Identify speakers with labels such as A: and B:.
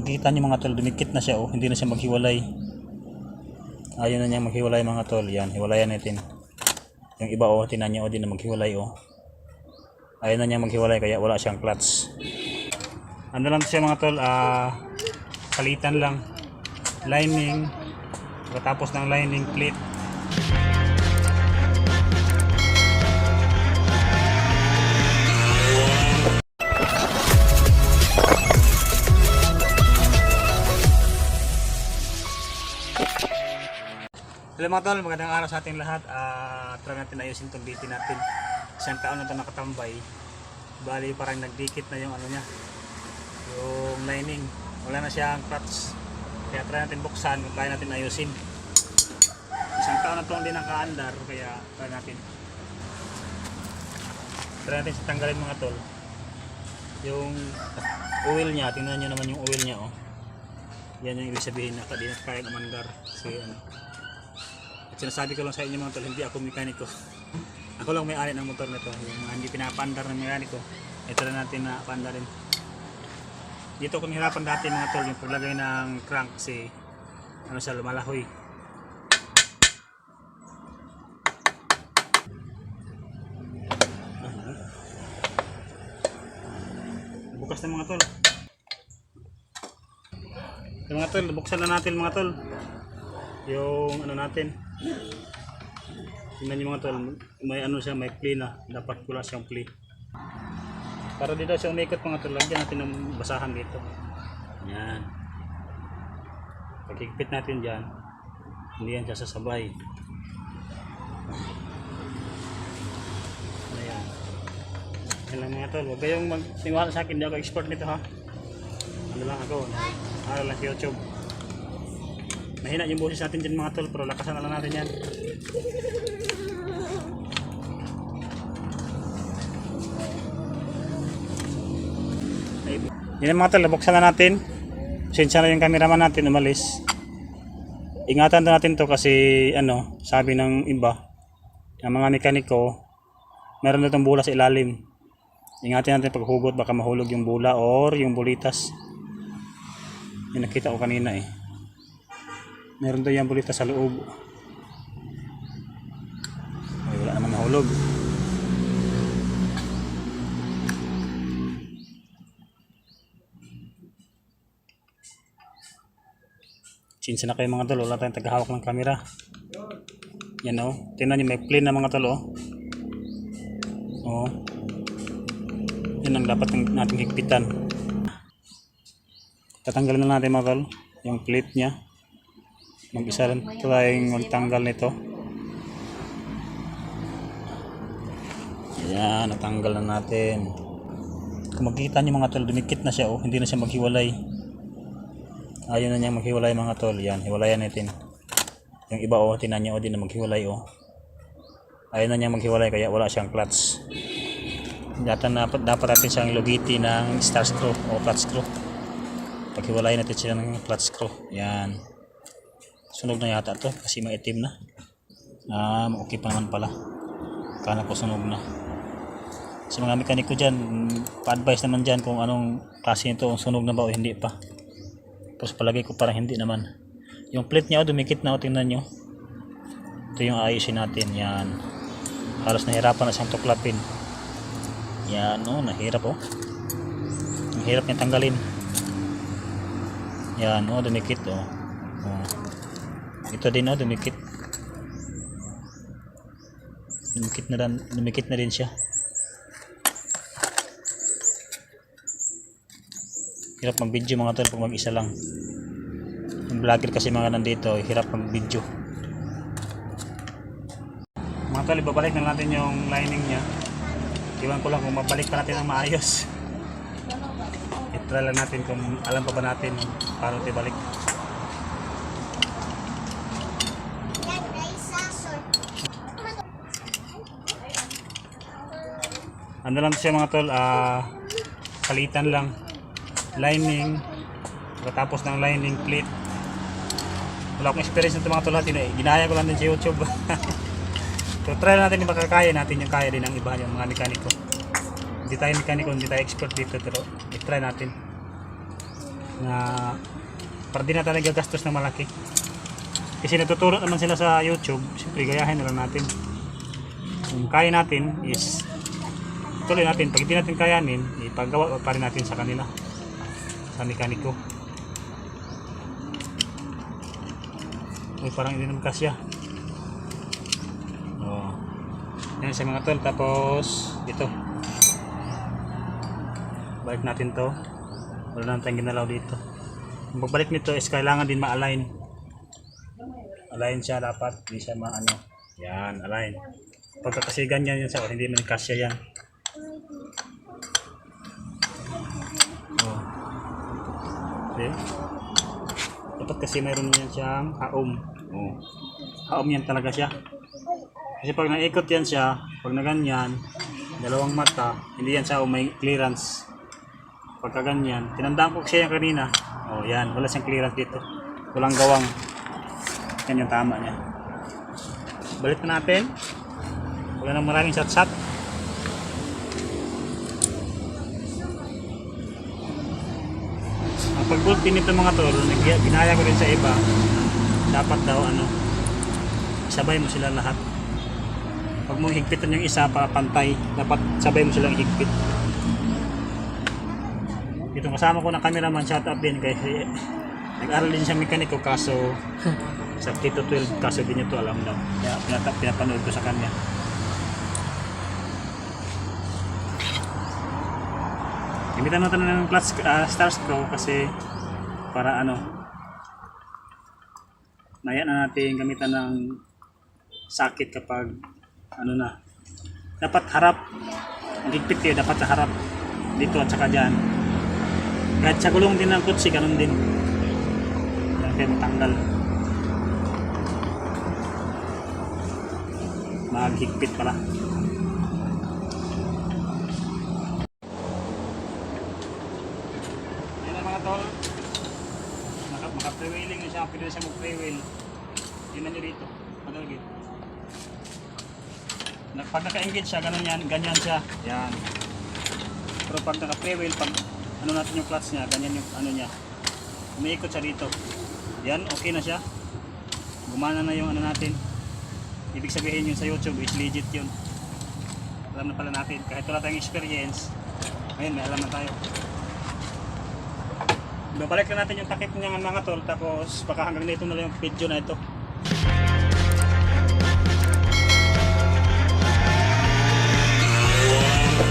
A: makita nyo mga tol, dumikit na siya, oh. Hindi na siya maghiwalay. Ayaw na niya maghiwalay mga tol. Yan, hiwalayan natin. Yung iba, oh, tinan nyo, oh, di na maghiwalay, oh. Ayaw na niya maghiwalay kaya wala siyang clutch. Ano lang siya mga tol, palitan lang. Lining, tapos ng lining plate. Hello mga tol, magandang araw sa ating lahat. Try natin ayusin itong DT natin. Isang taon na ito nakatambay. Bali parang nagdikit na yung ano niya, yung lining. Wala na siyang clutch. Kaya try natin buksan, kaya natin ayusin. Isang taon na ito hindi nakaandar, kaya try natin. Try natin tanggalin mga tol. Yung oil niya, tingnan nyo naman yung oil niya, oh. Yan yung ibig sabihin na di na kaya umandar. Kasi ano, at sinasabi ko lang sa inyo mga tol, hindi ako mekaniko. Ako lang may-ari ng motor nito. Yung hindi pinapandar ng mekaniko, ito na natin na pandarin. Dito kung hirapan dati mga tol, yung paglagay ng crank kasi ano siya, lumalahoy. Bukas na mga tol. Yung mga tol, buksan na natin mga tol. Yung ano natin. Tingnan niyo mga tol, may ano siya, may play na. Dapat pula siyang play. Para dito siya umikot mga tol, lagyan natin ng basahan dito. Yan. Pagkikipit natin dyan, hindi yan siya sasabay. Ayan. Yan lang mga tol, huwag kayong magtiwala sa akin, hindi ako expert nito ha. Ano lang ako, aral lang sa YouTube. Mahina yung boses natin dyan mga tol, pero lakasan na lang natin yan. Yan mga tol, buksan na natin. Sensya na yung cameraman natin umalis. Ingatan natin to kasi ano, sabi ng iba, ng mga mekaniko, meron na itong bula sa ilalim. Ingatan natin paghugot, baka mahulog yung bula or yung bulitas. Yung nakita ko kanina eh. Meron daw yung bulitas sa loob. Ay, wala naman nahulog. Sinsa na kayo mga tol, wala tayong tagahawak ng camera. Yan o, tingnan nyo, may plane na mga tol o. O. Yan ang dapat natin higpitan. Tatanggalin na natin mga tol, yung plate nya. Mag-isa rin tayong magtanggal nito. Ayan, natanggal na natin. Kung makikita nyo mga tol, dumikit na siya oh, hindi na siya maghiwalay. Ayaw na niya maghiwalay mga tol. Yan, hiwalayan natin. Yung iba oh, tinan nyo oh, di na maghiwalay oh. Ayaw na niya maghiwalay kaya wala siyang clutch. Dapat natin siyang lugiti ng star screw o clutch screw. Paghiwalay natin siya ng clutch screw. Yan. Sunog na yata to kasi maitim na. Okay pa naman pala. Kana ko sunog na. Sa mga mekaniko dyan, pa-advise naman dyan kung anong klase nito, kung sunog na ba o hindi pa. Tapos palagay ko parang hindi naman. Yung plate niya dumikit na, tingnan nyo. Ito yung ayusin natin. Yan. Halos nahirapan na siyang tuklapin. Yan o, nahirap o. Ang hirap niya tanggalin. Yan o, dumikit o. Ito din oh, dumikit. Dumikit na din siya. Hirap mag-video mga tol pag mag-isa lang. Yung vlogger kasi mga nandito, hirap mag-video. Mga tol, ibabalik na natin yung lining niya. Iwan ko lang kung mabalik pa natin ang maayos. I-try lang natin kung alam pa ba natin paano ito ibalik. Ano lang siya mga tol, palitan lang. Lining, tapos ng lining plate. Wala akong experience nito mga tol natin eh. Ginaya ko lang din sa YouTube. So try natin yung makakaya natin yung kaya din ng iba yung mga mekaniko. Hindi tayo mekaniko, hindi tayo expert dito pero i-try natin. na para di na tayo gagastos na malaki. Kasi natuturo naman sila sa YouTube, siyempre gayahin na lang natin. Kung kaya natin is tuloy natin, pag hindi natin kayanin, ipagawa pa rin natin sa kanila, sa mekaniko. Uy, parang hindi naman kasya. Oh. Yan sa mga tol, tapos ito. Balik natin to. Wala na tayong ginalaw dito. Ang pagbalik nito is kailangan din ma-align. Align siya dapat, hindi siya maano. Yan, align. Pagka kasi ganyan yan sa hindi man kasya yan. Oh. Okay. Dapat kasi mayroon yan siyang haom. Oh. Haom yan talaga siya. Kasi pag naikot yan siya, pag na ganyan, dalawang mata, hindi yan siya may clearance. Pagka ganyan, tinandaan ko siya yan kanina. Oh, yan, wala siyang clearance dito. Walang gawang. Yan yung tama niya. Balik na natin. Wala nang maraming shot-shot. Ang pag-bulletin nito mga tol, ginaya ko rin sa iba. Dapat daw ano, sabay mo sila lahat. Pag mo higpitan yung isa pa pantay, dapat sabay mo silang higpit. Itong kasama ko ng cameraman, shout out din kasi nag-aral din siya mekaniko kaso sa Tito 12 kaso din ito alam daw. Kaya pinapanood ko sa kanya. Gamitan natin ng clutch star screw kasi para ano, maya na natin gamitan ng sakit kapag ano na. Dapat harap. Ang higpit kayo, dapat sa harap. Dito at saka dyan. Kahit sa gulong din ng kutsi, ganun din. Kaya matanggal. Maghigpit pala. Ayan na mga tol. Maka-freewheeling na siya. Pwede na siya mag-freewheel. Yun na nyo dito. Madalagit. Pag naka-engage siya, ganyan siya. Yan. Pero pag naka-freewheel, pag ano natin yung clutch niya, ganyan yung ano niya. Umiikot siya dito. Yan, okay na siya. Gumana na yung ano natin. Ibig sabihin yun sa YouTube is legit yun. Alam na pala natin. Kahit wala tayong experience, ngayon may alam na tayo. Babalik na natin yung takip niya mga tol. Tapos baka hanggang dito na lang yung video na ito.